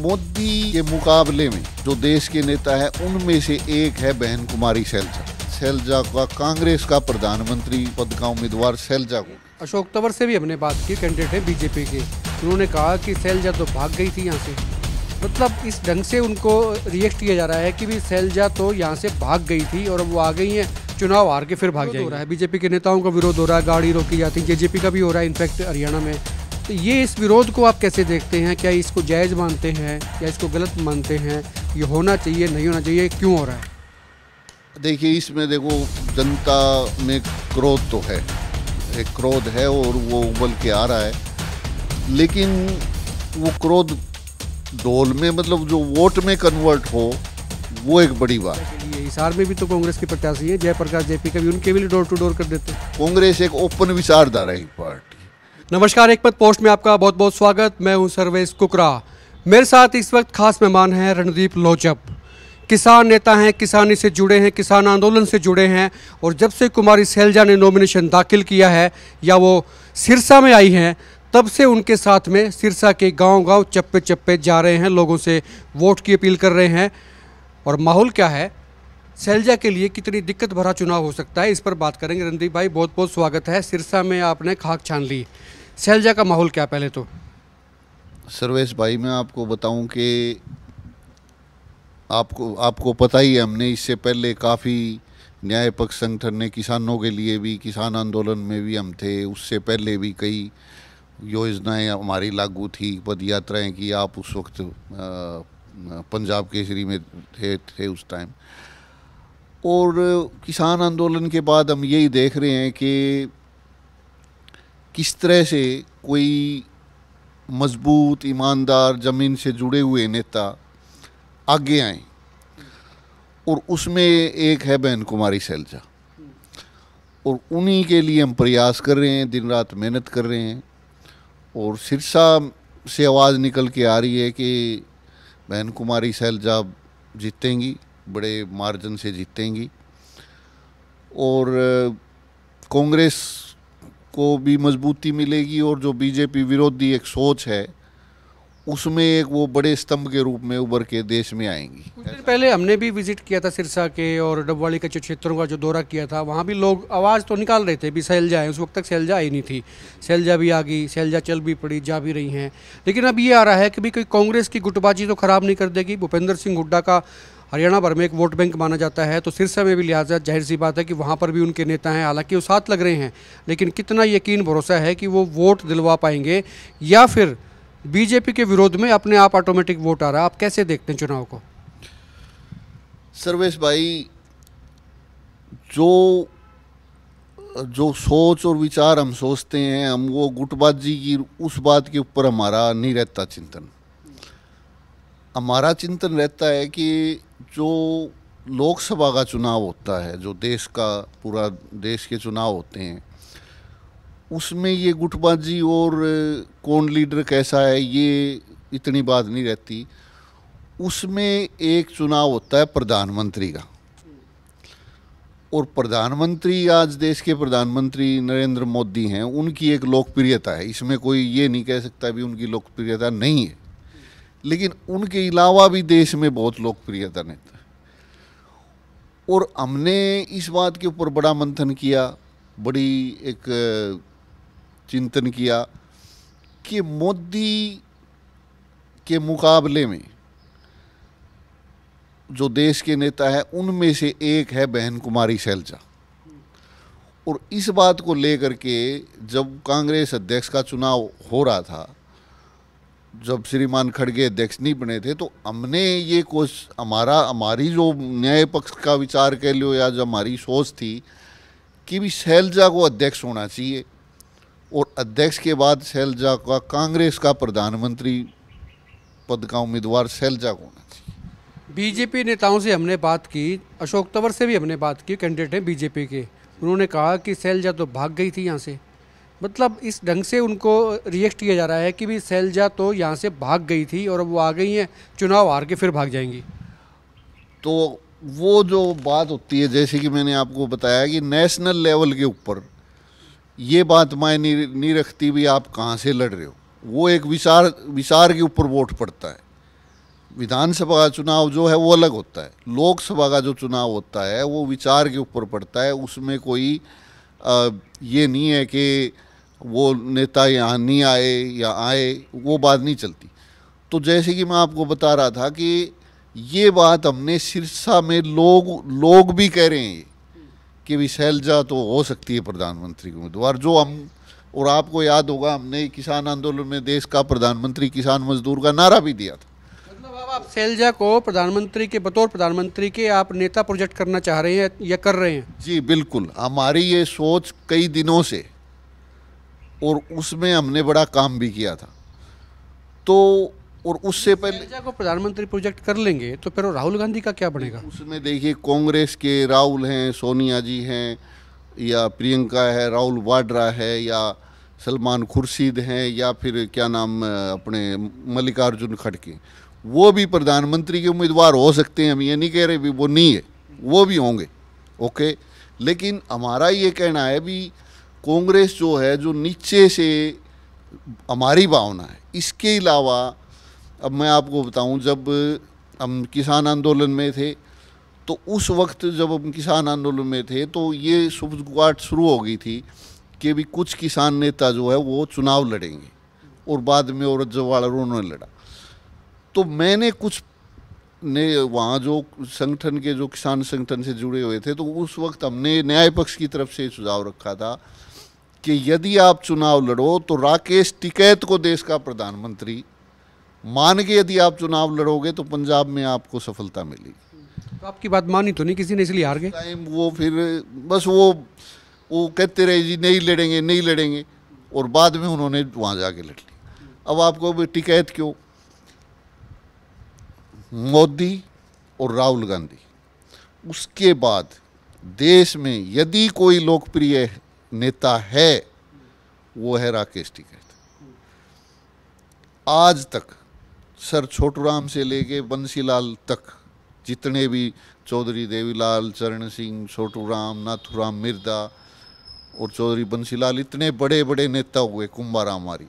मोदी के मुकाबले में जो देश के नेता है उनमें से एक है बहन कुमारी सैलजा। सैलजा का कांग्रेस का प्रधानमंत्री पद का उम्मीदवार सैलजा को। अशोक तंवर से भी हमने बात की, कैंडिडेट है बीजेपी के। उन्होंने कहा कि सैलजा तो भाग गई थी यहाँ से। मतलब इस ढंग से उनको रिएक्ट किया जा रहा है कि भी सैलजा तो यहाँ से भाग गई थी और अब वो आ गई हैं, चुनाव हार के फिर भाग जाएगी। हो रहा है, बीजेपी के नेताओं का विरोध हो रहा है, गाड़ी रोकी जाती है, जेजेपी का भी हो रहा है इनफैक्ट हरियाणा में। तो ये इस विरोध को आप कैसे देखते हैं? क्या इसको जायज़ मानते हैं या इसको गलत मानते हैं? ये होना चाहिए, नहीं होना चाहिए, क्यों हो रहा है? देखिए, इसमें देखो, जनता में क्रोध तो है, एक क्रोध है और वो उबल के आ रहा है, लेकिन वो क्रोध ढोल में, मतलब जो वोट में कन्वर्ट हो, वो एक बड़ी बात है। हिसार में भी तो कांग्रेस के प्रत्याशी है, जयप्रकाश जेपी का भी, उनके भी डोर टू डोर कर देते हैं। कांग्रेस एक ओपन विचारधारा की पार्टी। नमस्कार, एक पद पोस्ट में आपका बहुत बहुत स्वागत। मैं हूं सर्वेश कुकरा। मेरे साथ इस वक्त खास मेहमान हैं रणदीप लोचप। किसान नेता हैं, किसानी से जुड़े हैं, किसान आंदोलन से जुड़े हैं, और जब से कुमारी सैलजा ने नॉमिनेशन दाखिल किया है या वो सिरसा में आई हैं, तब से उनके साथ में सिरसा के गांव-गांव, चप्पे चप्पे जा रहे हैं, लोगों से वोट की अपील कर रहे हैं। और माहौल क्या है, सैलजा के लिए कितनी दिक्कत भरा चुनाव हो सकता है, इस पर बात करेंगे। रणदीप भाई, बहुत बहुत स्वागत है। सिरसा में आपने खाक छान ली, सैलजा का माहौल क्या? पहले तो सर्वेश भाई, मैं आपको बताऊं कि आपको पता ही है, हमने इससे पहले काफ़ी न्याय पक्ष संगठन ने किसानों के लिए भी, किसान आंदोलन में भी हम थे, उससे पहले भी कई योजनाएं हमारी लागू थी, पद यात्राएँ की। आप उस वक्त पंजाब केसरी में थे उस टाइम। और किसान आंदोलन के बाद हम यही देख रहे हैं कि किस तरह से कोई मजबूत, ईमानदार, ज़मीन से जुड़े हुए नेता आगे आए, और उसमें एक है बहन कुमारी सैलजा, और उन्हीं के लिए हम प्रयास कर रहे हैं, दिन रात मेहनत कर रहे हैं। और सिरसा से आवाज़ निकल के आ रही है कि बहन कुमारी सैलजा जीतेंगी, बड़े मार्जिन से जीतेंगी, और कांग्रेस को भी मजबूती मिलेगी, और जो बीजेपी विरोधी एक सोच है उसमें एक वो बड़े स्तंभ के रूप में उभर के देश में आएंगी। कुछ दिन पहले हमने भी विजिट किया था सिरसा के और डबवाली के क्षेत्रों का जो दौरा किया था, वहाँ भी लोग आवाज़ तो निकाल रहे थे भी सैलजा है। उस वक्त तक सैलजा आई नहीं थी, सैलजा भी आ गई, सैलजा चल भी पड़ी, जा भी रही हैं। लेकिन अब ये आ रहा है कि भी कोई कांग्रेस की गुटबाजी तो ख़राब नहीं कर देगी। भूपेंद्र सिंह हुड्डा का हरियाणा भर में एक वोट बैंक माना जाता है, तो सिरसा में भी लिहाजा जाहिर सी बात है कि वहाँ पर भी उनके नेता हैं, हालांकि वो साथ लग रहे हैं, लेकिन कितना यकीन भरोसा है कि वो वोट दिलवा पाएंगे, या फिर बीजेपी के विरोध में अपने आप ऑटोमेटिक वोट आ रहा है? आप कैसे देखते हैं चुनाव को? सर्वेश भाई, जो सोच और विचार हम सोचते हैं, हम वो गुटबाजी की उस बात के ऊपर हमारा नहीं रहता चिंतन। हमारा चिंतन रहता है कि जो लोकसभा का चुनाव होता है, जो देश का, पूरा देश के चुनाव होते हैं, उसमें ये गुटबाजी और कौन लीडर कैसा है, ये इतनी बात नहीं रहती। उसमें एक चुनाव होता है प्रधानमंत्री का, और प्रधानमंत्री, आज देश के प्रधानमंत्री नरेंद्र मोदी हैं, उनकी एक लोकप्रियता है, इसमें कोई ये नहीं कह सकता भी उनकी लोकप्रियता नहीं है, लेकिन उनके अलावा भी देश में बहुत लोकप्रियता नेता है। और हमने इस बात के ऊपर बड़ा मंथन किया, बड़ी एक चिंतन किया कि मोदी के मुकाबले में जो देश के नेता है उनमें से एक है बहन कुमारी सैलजा। और इस बात को लेकर के जब कांग्रेस अध्यक्ष का चुनाव हो रहा था, जब श्रीमान खड़गे अध्यक्ष नहीं बने थे, तो हमने ये हमारी जो न्याय पक्ष का विचार कह लो, या जो हमारी सोच थी कि भी सैलजा को अध्यक्ष होना चाहिए, और अध्यक्ष के बाद सैलजा का, कांग्रेस का प्रधानमंत्री पद का उम्मीदवार सैलजा को होना चाहिए। बीजेपी नेताओं से हमने बात की, अशोक तंवर से भी हमने बात की, कैंडिडेट हैं बीजेपी के। उन्होंने कहा कि सैलजा तो भाग गई थी यहाँ से। मतलब इस ढंग से उनको रिएक्ट किया जा रहा है कि भी सैलजा तो यहाँ से भाग गई थी और अब वो आ गई हैं, चुनाव हार के फिर भाग जाएंगी। तो वो जो बात होती है, जैसे कि मैंने आपको बताया कि नेशनल लेवल के ऊपर ये बात मायने नहीं रखती भी आप कहाँ से लड़ रहे हो, वो एक विचार के ऊपर वोट पड़ता है। विधानसभा का चुनाव जो है वो अलग होता है, लोकसभा का जो चुनाव होता है वो विचार के ऊपर पड़ता है। उसमें कोई ये नहीं है कि वो नेता यहाँ नहीं आए या आए, वो बात नहीं चलती। तो जैसे कि मैं आपको बता रहा था कि ये बात हमने सिरसा में लोग भी कह रहे हैं कि भी शैलजा तो हो सकती है प्रधानमंत्री की उम्मीदवार, जो हम, और आपको याद होगा हमने किसान आंदोलन में देश का प्रधानमंत्री किसान मजदूर का नारा भी दिया था। मतलब अब आप शैलजा को प्रधानमंत्री के, बतौर प्रधानमंत्री के आप नेता प्रोजेक्ट करना चाह रहे हैं या कर रहे हैं? जी बिल्कुल, हमारी ये सोच कई दिनों से, और उसमें हमने बड़ा काम भी किया था। तो और उससे पहले शैलजा को प्रधानमंत्री प्रोजेक्ट कर लेंगे तो फिर राहुल गांधी का क्या बनेगा? उसमें देखिए कांग्रेस के राहुल हैं, सोनिया जी हैं, या प्रियंका है, राहुल वाड्रा है, या सलमान खुर्शीद हैं, या फिर क्या नाम अपने मल्लिकार्जुन खड़गे, वो भी प्रधानमंत्री के उम्मीदवार हो सकते हैं। हम ये नहीं कह रहे भी वो नहीं है, वो भी होंगे, ओके। लेकिन हमारा ये कहना है भी कांग्रेस जो है, जो नीचे से हमारी भावना है। इसके अलावा अब मैं आपको बताऊं, जब हम किसान आंदोलन में थे तो उस वक्त जब हम किसान आंदोलन में थे तो ये सुबुगाहट शुरू हो गई थी कि भी कुछ किसान नेता जो है वो चुनाव लड़ेंगे, और बाद में औरत जवाड़ा उन्होंने लड़ा। तो मैंने कुछ ने वहाँ जो संगठन के, जो किसान संगठन से जुड़े हुए थे, तो उस वक्त हमने न्याय पक्ष की तरफ से सुझाव रखा था कि यदि आप चुनाव लड़ो तो राकेश टिकैत को देश का प्रधानमंत्री मान के यदि आप चुनाव लड़ोगे तो पंजाब में आपको सफलता मिलेगी। तो आपकी बात मानी तो नहीं किसी ने, इसलिए हार गए? टाइम वो फिर बस वो कहते रहे जी नहीं लड़ेंगे नहीं लड़ेंगे, और बाद में उन्होंने वहाँ जाके लड़ ली। अब आपको भी टिकैत क्यों? मोदी और राहुल गांधी, उसके बाद देश में यदि कोई लोकप्रिय नेता है वो है राकेश टिकैत। आज तक सर छोटूराम से लेके बंसीलाल तक, जितने भी चौधरी देवीलाल, चरण सिंह, छोटूराम, नाथूराम मिर्दा और चौधरी बंसीलाल, इतने बड़े बड़े नेता हुए, कुंभाराम आर्य,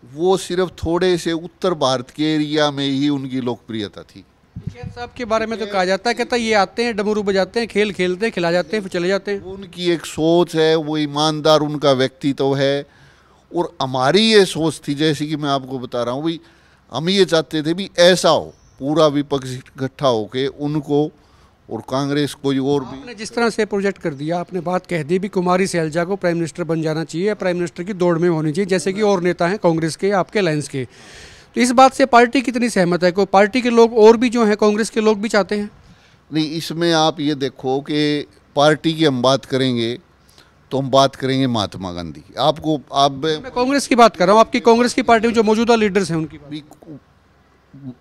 वो सिर्फ थोड़े से उत्तर भारत के एरिया में ही उनकी लोकप्रियता थी। टिकैत साहब के बारे में तो कहा जाता है, कहता ये आते हैं, डमरू बजाते हैं, खेल खेलते हैं, खिला जाते हैं, फिर चले जाते हैं। उनकी एक सोच है, वो ईमानदार उनका व्यक्तित्व है। और हमारी ये सोच थी, जैसे कि मैं आपको बता रहा हूँ भाई, हम ये चाहते थे भी ऐसा हो, पूरा विपक्ष इकट्ठा होके उनको और कांग्रेस कोई और भी। आपने जिस तरह से प्रोजेक्ट कर दिया, आपने बात कह दी भी कुमारी शैलजा को प्राइम मिनिस्टर बन जाना चाहिए, प्राइम मिनिस्टर की दौड़ में होनी चाहिए, जैसे कि और नेता हैं कांग्रेस के, आपके अलायंस के। तो इस बात से पार्टी कितनी सहमत है? कोई पार्टी के लोग और भी जो हैं, कांग्रेस के लोग भी चाहते हैं? नहीं, इसमें आप ये देखो कि पार्टी की हम बात करेंगे तो हम बात करेंगे महात्मा गांधी की। मैं कांग्रेस की बात कर रहा हूँ, आपकी कांग्रेस की पार्टी में जो मौजूदा लीडर्स हैं उनकी बात।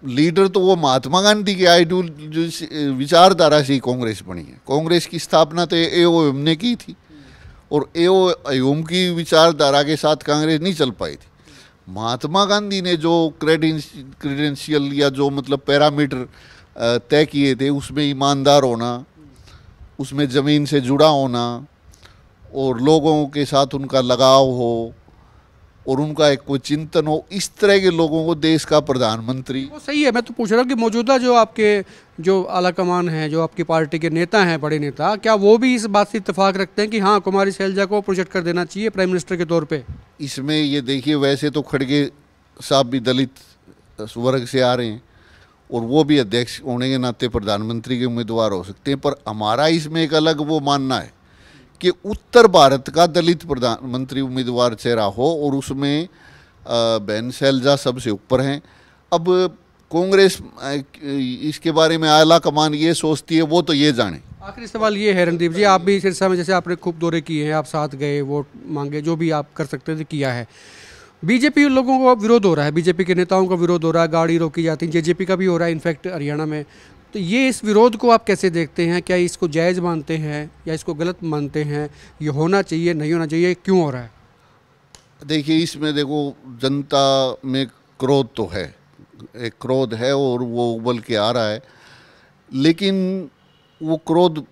लीडर तो वो महात्मा गांधी की आइडियोलॉजी विचारधारा से ही कांग्रेस बनी है। कांग्रेस की स्थापना तो एओएम ने की थी, और एओएम की विचारधारा के साथ कांग्रेस नहीं चल पाई थी। महात्मा गांधी ने जो क्रेडेंशियल या जो मतलब पैरामीटर तय किए थे, उसमें ईमानदार होना, उसमें ज़मीन से जुड़ा होना, और लोगों के साथ उनका लगाव हो, और उनका एक कोई चिंतन हो, इस तरह के लोगों को देश का प्रधानमंत्री। वो सही है, मैं तो पूछ रहा हूँ कि मौजूदा जो आपके जो आला कमान हैं, जो आपकी पार्टी के नेता हैं, बड़े नेता, क्या वो भी इस बात से इत्तेफाक रखते हैं कि हाँ कुमारी शैलजा को प्रोजेक्ट कर देना चाहिए प्राइम मिनिस्टर के तौर पे? इसमें ये देखिए, वैसे तो खड़गे साहब भी दलित वर्ग से आ रहे हैं, और वो भी अध्यक्ष होने के नाते प्रधानमंत्री के उम्मीदवार हो सकते हैं। पर हमारा इसमें एक अलग वो मानना है कि उत्तर भारत का दलित प्रधानमंत्री उम्मीदवार चेहरा हो, और उसमें बहन शैलजा सबसे ऊपर हैं। अब कांग्रेस इसके बारे में आला कमान ये सोचती है, वो तो ये जाने। आखिरी सवाल ये है रणदीप जी, आप भी सिरसा में, जैसे आपने खूब दौरे किए हैं, आप साथ गए, वोट मांगे, जो भी आप कर सकते थे किया है। बीजेपी लोगों का विरोध हो रहा है, बीजेपी के नेताओं का विरोध हो रहा है, गाड़ी रोकी जाती है, जेजेपी का भी हो रहा है इनफैक्ट हरियाणा में। तो ये इस विरोध को आप कैसे देखते हैं? क्या इसको जायज़ मानते हैं या इसको गलत मानते हैं? ये होना चाहिए, नहीं होना चाहिए, क्यों हो रहा है? देखिए, इसमें देखो, जनता में क्रोध तो है, एक क्रोध है, और वो उबल के आ रहा है। लेकिन वो क्रोध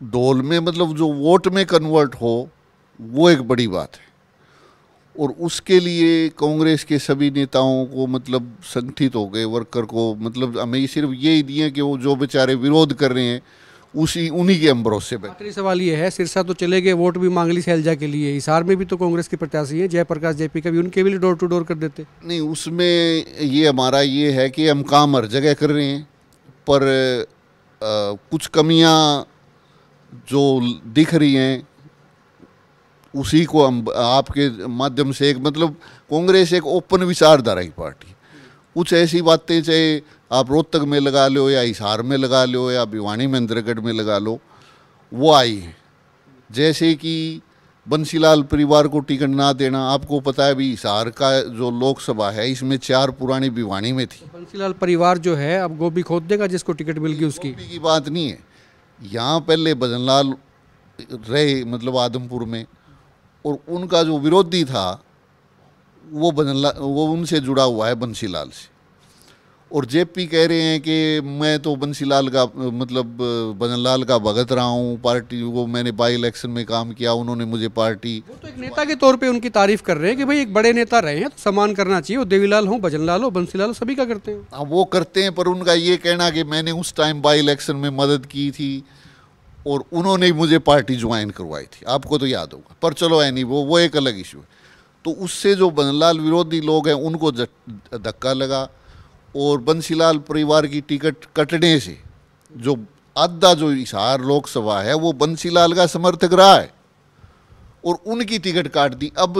ढोल में, मतलब जो वोट में कन्वर्ट हो, वो एक बड़ी बात है। और उसके लिए कांग्रेस के सभी नेताओं को मतलब संगठित हो गए, वर्कर को मतलब हमें सिर्फ यही दिए कि वो जो बेचारे विरोध कर रहे हैं उन्हीं के हम भरोसे पे। आखिरी सवाल ये है, सिरसा तो चले गए, वोट भी मांग ली शैलजा के लिए, हिसार में भी तो कांग्रेस के प्रत्याशी हैं जयप्रकाश जेपी का भी, उनके भी डोर टू डोर कर देते। नहीं, उसमें ये हमारा ये है कि हम काम हर जगह कर रहे हैं, पर कुछ कमियां जो दिख रही हैं उसी को हम आपके माध्यम से एक मतलब कांग्रेस एक ओपन विचारधारा की पार्टी, कुछ ऐसी बातें चाहे आप रोहतक में लगा लो या हिसार में लगा लो या भिवानी महेंद्रगढ़ में लगा लो, वो आई है। जैसे कि बंसीलाल परिवार को टिकट ना देना, आपको पता है भी हिसार का जो लोकसभा है इसमें 4 पुरानी भिवानी में थी। बंसीलाल परिवार जो है अब गोभी खोद देगा जिसको टिकट मिल गई उसकी। गोभी की बात नहीं है, यहाँ पहले भजनलाल रहे मतलब आदमपुर में, और उनका जो विरोधी था वो उनसे जुड़ा हुआ है बंसीलाल से। और जेपी कह रहे हैं कि मैं तो बंसीलाल का मतलब भजनलाल का भगत रहा हूँ, पार्टी वो मैंने बाई इलेक्शन में काम किया, उन्होंने मुझे पार्टी। वो तो एक नेता के तौर पे उनकी तारीफ कर रहे हैं कि भाई एक बड़े नेता रहे हैं तो सम्मान करना चाहिए, वो देवीलाल हो, भजनलाल हो, बंसीलाल हो, सभी का करते हैं। हाँ वो करते हैं, पर उनका ये कहना कि मैंने उस टाइम बाई इलेक्शन में मदद की थी और उन्होंने ही मुझे पार्टी ज्वाइन करवाई थी, आपको तो याद होगा। पर चलो है नहीं, वो एक अलग इशू है। तो उससे जो भजनलाल विरोधी लोग हैं उनको धक्का लगा, और बंसीलाल परिवार की टिकट कटने से जो आधा जो हिसार लोकसभा है वो बंसीलाल का समर्थक रहा है और उनकी टिकट काट दी। अब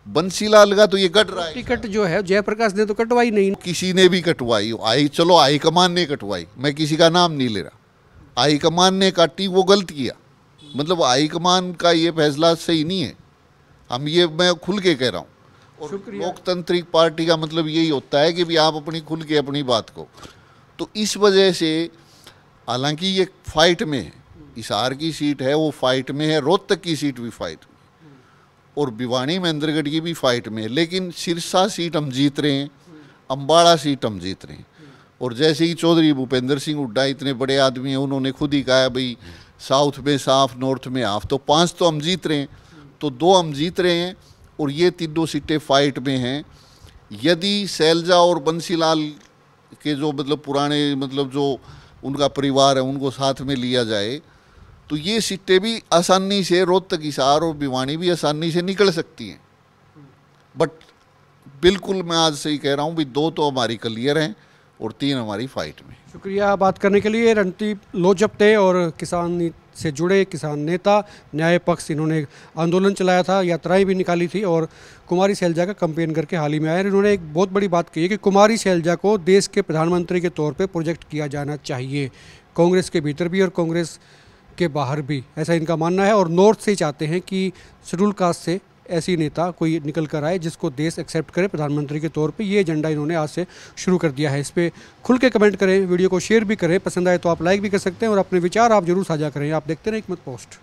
बंसीलाल का तो ये कट रहा है, टिकट जो है जयप्रकाश ने तो कटवाई नहीं, किसी ने भी कटवाई, चलो हाईकमान ने कटवाई, मैं किसी का नाम नहीं ले रहा, हाईकमान ने काटी, वो गलत किया। मतलब हाईकमान का ये फैसला सही नहीं है, मैं खुल के कह रहा हूँ। और लोकतांत्रिक पार्टी का मतलब यही होता है कि भी आप अपनी खुल के अपनी बात को, तो इस वजह से हालांकि ये फाइट में है, हिसार की सीट है वो फाइट में है, रोहतक की सीट भी फाइट में और भिवानी महेंद्रगढ़ की भी फाइट में है, लेकिन सिरसा सीट हम जीत रहे हैं, अम्बाड़ा सीट हम जीत रहे हैं। और जैसे ही चौधरी भूपेंद्र सिंह हुड्डा इतने बड़े आदमी हैं, उन्होंने खुद ही कहा भाई साउथ में साफ, नॉर्थ में हाफ, तो 5 तो हम जीत रहे हैं, तो 2 हम जीत रहे हैं और ये 3 सीटें फाइट में हैं। यदि शैलजा और बंसीलाल के जो मतलब पुराने मतलब जो उनका परिवार है उनको साथ में लिया जाए तो ये सीटें भी आसानी से रोहतक, हिसार और भिवानी भी आसानी से निकल सकती हैं। बट बिल्कुल मैं आज से ही कह रहा हूँ भी 2 तो हमारी क्लियर हैं और 3 हमारी फाइट में। शुक्रिया बात करने के लिए। रणदीप लोजप थे और किसान से जुड़े किसान नेता, न्याय पक्ष, इन्होंने आंदोलन चलाया था, यात्राएं भी निकाली थी और कुमारी शैलजा का कैंपेन करके हाल ही में आए। इन्होंने एक बहुत बड़ी बात कही है कि कुमारी शैलजा को देश के प्रधानमंत्री के तौर पे प्रोजेक्ट किया जाना चाहिए, कांग्रेस के भीतर भी और कांग्रेस के बाहर भी, ऐसा इनका मानना है। और नॉर्थ से चाहते हैं कि शेड्यूल कास्ट से ऐसी नेता कोई निकल कर आए जिसको देश एक्सेप्ट करे प्रधानमंत्री के तौर पे। ये एजेंडा इन्होंने आज से शुरू कर दिया है। इस पर खुल के कमेंट करें, वीडियो को शेयर भी करें, पसंद आए तो आप लाइक भी कर सकते हैं और अपने विचार आप जरूर साझा करें। आप देखते रहें हिकमत पोस्ट।